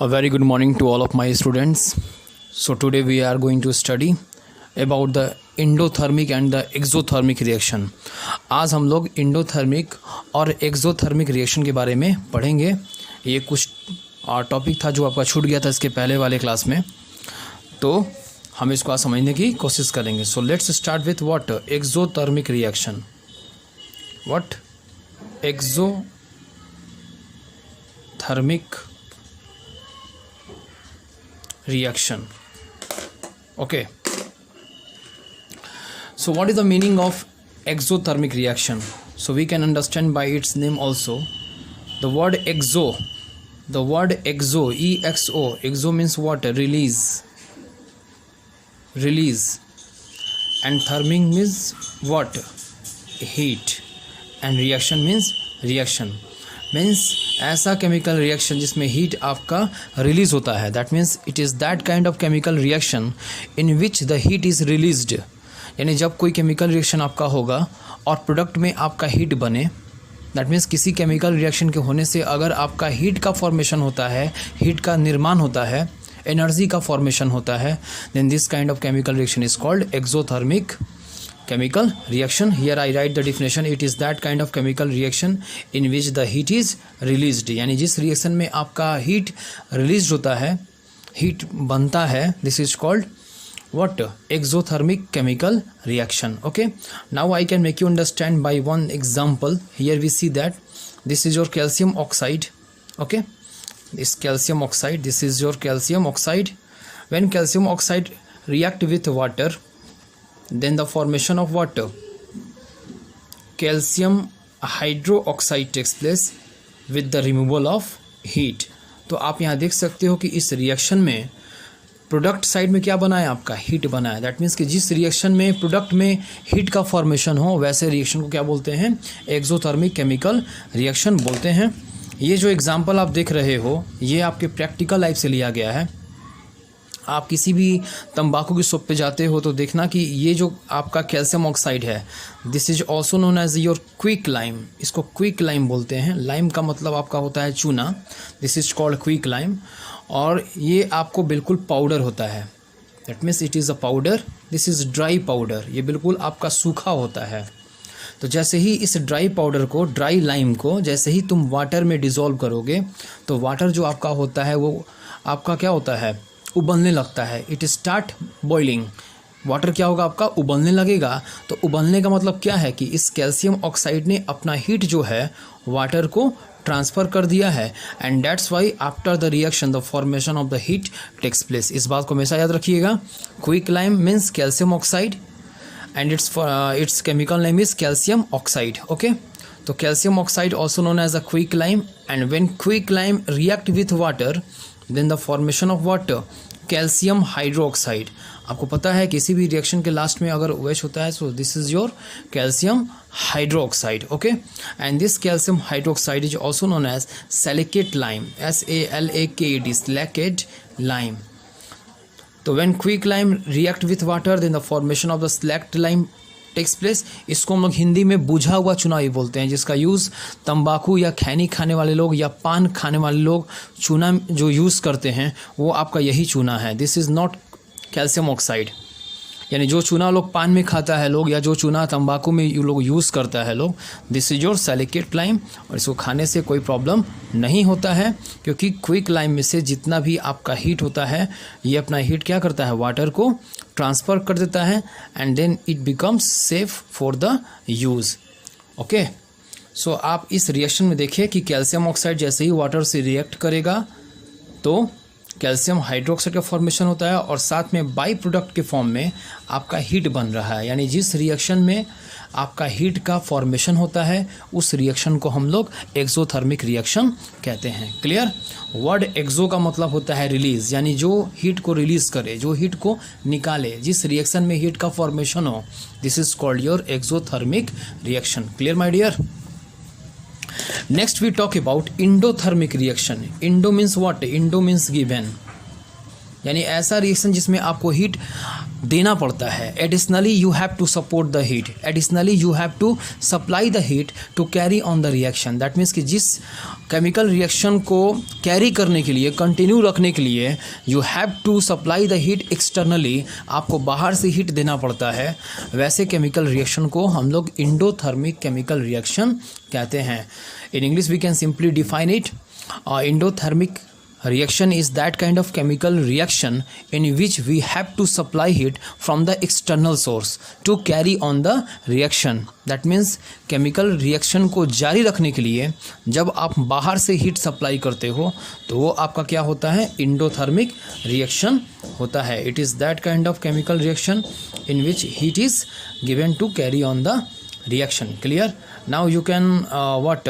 A very good morning to all of my students. So today we are going to study about the endothermic and the exothermic reaction. आज हम लोग endothermic और exothermic reaction के बारे में पढ़ेंगे. ये कुछ टॉपिक था जो आपका छूट गया था इसके पहले वाले क्लास में, तो हम इसको आज समझने की कोशिश करेंगे. So let's start with what exothermic reaction. What exothermic reaction. Okay, so what is the meaning of exothermic reaction? So we can understand by its name also. The word exo, exo means what? Release, and thermic means what? Heat, and reaction means reaction. Means ऐसा chemical reaction जिसमें heat आपका release होता है. That means it is that kind of chemical reaction in which the heat is released. यानी जब कोई chemical reaction आपका होगा और प्रोडक्ट में आपका हीट बने, दैट मीन्स किसी केमिकल रिएक्शन के होने से अगर आपका हीट का फॉर्मेशन होता है, हीट का निर्माण होता है, एनर्जी का फॉर्मेशन होता है, then this kind of chemical reaction is called exothermic chemical reaction. Here I write the definition. It is that kind of chemical reaction in which the heat is released. यानी जिस reaction में आपका heat release होता है, heat बनता है, this is called what? Exothermic chemical reaction. Okay, now I can make you understand by one example. Here we see that this is your calcium oxide. Okay, this calcium oxide, this is your calcium oxide. When calcium oxide react with water, then the formation of water, calcium hydroxide takes place with the removal of heat. तो आप यहाँ देख सकते हो कि इस reaction में product side में क्या बना है, आपका हीट बना है. दैट मीन्स कि जिस रिएक्शन में प्रोडक्ट में हीट का फॉर्मेशन हो वैसे रिएक्शन को क्या बोलते हैं? एक्सोथर्मिक केमिकल रिएक्शन बोलते हैं. ये जो एग्जांपल आप देख रहे हो ये आपके प्रैक्टिकल लाइफ से लिया गया है. आप किसी भी तंबाकू की शॉप पे जाते हो तो देखना कि ये जो आपका कैल्शियम ऑक्साइड है, this is also known as your quick lime. इसको क्विक लाइम बोलते हैं. लाइम का मतलब आपका होता है चूना. This is called quick lime. और ये आपको बिल्कुल पाउडर होता है. That means it is a powder. This is dry powder. ये बिल्कुल आपका सूखा होता है. तो जैसे ही इस ड्राई पाउडर को, ड्राई लाइम को जैसे ही तुम वाटर में डिज़ोल्व करोगे तो वाटर जो आपका होता है वो आपका क्या होता है? उबलने लगता है. It start boiling. वाटर क्या होगा आपका? उबलने लगेगा. तो उबलने का मतलब क्या है कि इस कैल्शियम ऑक्साइड ने अपना हीट जो है वाटर को ट्रांसफ़र कर दिया है. And that's why after the reaction the formation of the heat takes place. इस बात को हमेशा याद रखिएगा. Quick lime means calcium oxide and its chemical name is calcium oxide. Okay, तो calcium oxide also known as a quick lime. And when quick lime react with water, then the formation of water, calcium hydroxide. आपको पता है किसी भी reaction के last में अगर OH होता है, so this is your calcium hydroxide. Okay, and this calcium hydroxide is also known as slaked lime. SALAKET, slaked lime. तो when quick lime react with water, then the formation of the slaked lime takes place. इसको हम लोग हिंदी में बुझा हुआ चूना ही बोलते हैं, जिसका यूज़ तंबाकू या खैनी खाने वाले लोग या पान खाने वाले लोग चूना जो यूज़ करते हैं वो आपका यही चूना है. This is not calcium oxide. यानी जो चूना लोग पान में खाता है लोग या जो चूना तंबाकू में लोग यूज़ करता है लोग, दिस इज योर सैलिकेट लाइम. और इसको खाने से कोई प्रॉब्लम नहीं होता है क्योंकि क्विक लाइम में से जितना भी आपका हीट होता है ये अपना हीट क्या करता है? वाटर को ट्रांसफ़र कर देता है and then it becomes safe for the use. Okay, so आप इस रिएक्शन में देखिए कि कैल्शियम ऑक्साइड जैसे ही वाटर से रिएक्ट करेगा तो कैल्शियम हाइड्रोक्साइड का फॉर्मेशन होता है और साथ में बाई प्रोडक्ट के फॉर्म में आपका हीट बन रहा है. यानी जिस रिएक्शन में आपका हीट का फॉर्मेशन होता है उस रिएक्शन को हम लोग एक्सोथर्मिक रिएक्शन कहते हैं. क्लियर? वर्ड एक्सो का मतलब होता है रिलीज, यानी जो हीट को रिलीज करे, जो हीट को निकाले, जिस रिएक्शन में हीट का फॉर्मेशन हो, this is called your exothermic reaction. Clear my dear? Next we talk about endothermic reaction. Endo means what? Endo means given. यानी ऐसा रिएक्शन जिसमें आपको हीट देना पड़ता है। Additionally you have to support the heat, additionally you have to supply the heat to carry on the reaction. That means कि जिस chemical reaction को कैरी करने के लिए, कंटिन्यू रखने के लिए you have to supply the heat externally, आपको बाहर से हीट देना पड़ता है, वैसे केमिकल रिएक्शन को हम लोग इंडोथर्मिक केमिकल रिएक्शन कहते हैं। In English we can simply define it, endothermic reaction is that kind of chemical reaction in which we have to supply heat from the external source to carry on the reaction. That means chemical reaction को जारी रखने के लिए जब आप बाहर से heat supply करते हो तो वो आपका क्या होता है, इंडोथर्मिक रिएक्शन होता है। It is that kind of chemical reaction in which heat is given to carry on the reaction. Clear? Now you can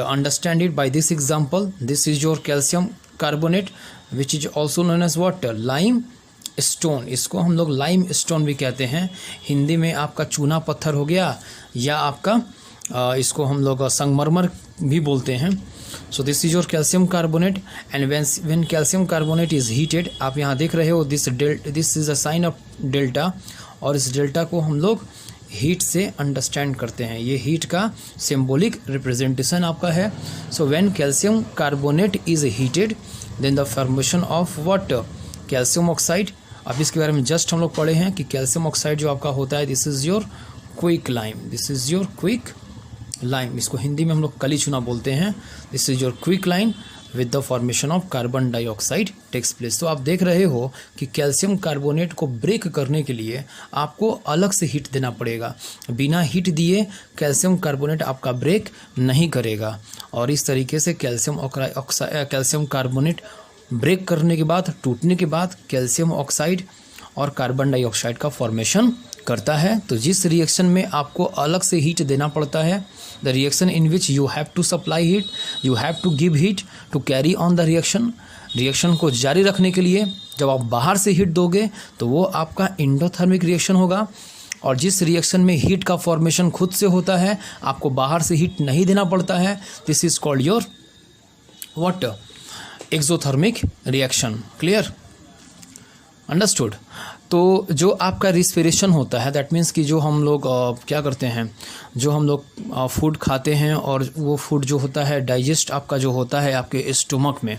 understand it by this example. This is your calcium carbonate which is also known as what, limestone. इसको हम लोग lime stone भी कहते हैं। हिंदी में आपका चूना पत्थर हो गया, या आपका इसको हम लोग संगमरमर भी बोलते हैं। So this is your calcium carbonate and when calcium carbonate is heated, आप यहाँ देख रहे हो this is a sign of delta, और इस डेल्टा को हम लोग हीट से अंडरस्टैंड करते हैं। ये हीट का सिंबॉलिक रिप्रेजेंटेशन आपका है। So when calcium carbonate is heated then the formation of what, calcium oxide. अब इसके बारे में जस्ट हम लोग पढ़े हैं कि कैल्शियम ऑक्साइड जो आपका होता है, this is your quick lime, this is your quick lime. इसको हिंदी में हम लोग कली चूना बोलते हैं। This is your quick lime with the formation of carbon dioxide takes place. तो आप देख रहे हो कि कैल्शियम कार्बोनेट को ब्रेक करने के लिए आपको अलग से हीट देना पड़ेगा। बिना हीट दिए कैल्शियम कार्बोनेट आपका ब्रेक नहीं करेगा, और इस तरीके से कैल्शियम कार्बोनेट ब्रेक करने के बाद, टूटने के बाद कैल्शियम ऑक्साइड और कार्बन डाइऑक्साइड का फॉर्मेशन करता है। तो जिस रिएक्शन में आपको अलग से हीट देना पड़ता है, the reaction in which you have to supply heat, you have to give heat to carry on the reaction. Reaction को जारी रखने के लिए जब आप बाहर से हीट दोगे तो वो आपका इंडोथर्मिक रिएक्शन होगा। और जिस रिएक्शन में हीट का फॉर्मेशन खुद से होता है, आपको बाहर से हीट नहीं देना पड़ता है, this is called your what, exothermic reaction. Clear? Understood? तो जो आपका रिस्पिरेशन होता है, दैट मीन्स कि जो हम लोग क्या करते हैं, जो हम लोग फूड खाते हैं और वो फूड जो होता है डाइजेस्ट आपका जो होता है आपके स्टमक में,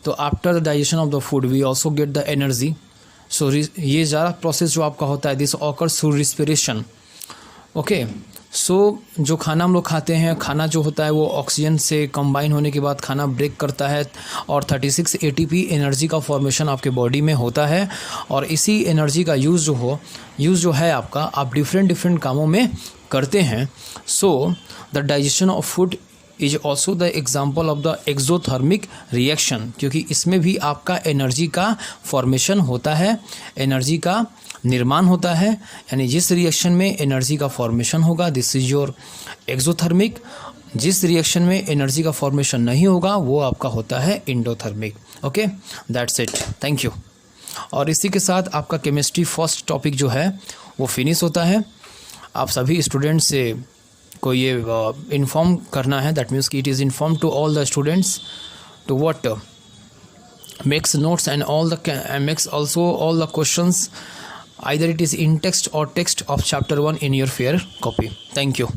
तो after the digestion of the food we also get the energy. So ये ज़्यादा प्रोसेस जो आपका होता है, this occurs through respiration. Okay, so जो खाना हम लोग खाते हैं, खाना जो होता है वो ऑक्सीजन से कंबाइन होने के बाद खाना ब्रेक करता है, और 36 ATP एनर्जी का फॉर्मेशन आपके बॉडी में होता है। और इसी एनर्जी का यूज़ जो है आपका, आप डिफरेंट कामों में करते हैं। So the digestion of food is also the example of the exothermic reaction, क्योंकि इसमें भी आपका एनर्जी का फॉर्मेशन होता है, एनर्जी का निर्माण होता है। यानी जिस रिएक्शन में एनर्जी का फॉर्मेशन होगा, दिस इज योर एक्सोथर्मिक। जिस रिएक्शन में एनर्जी का फॉर्मेशन नहीं होगा वो आपका होता है endothermic. Okay, that's it, thank you. और इसी के साथ आपका केमिस्ट्री फर्स्ट टॉपिक जो है वो फिनिश होता है। आप सभी स्टूडेंट्स से को ये इन्फॉर्म करना है, दैट मीन्स कि it is inform to all the students to what makes notes and makes also all the questions, either it is in text or text of chapter 1 in your fair copy. Thank you.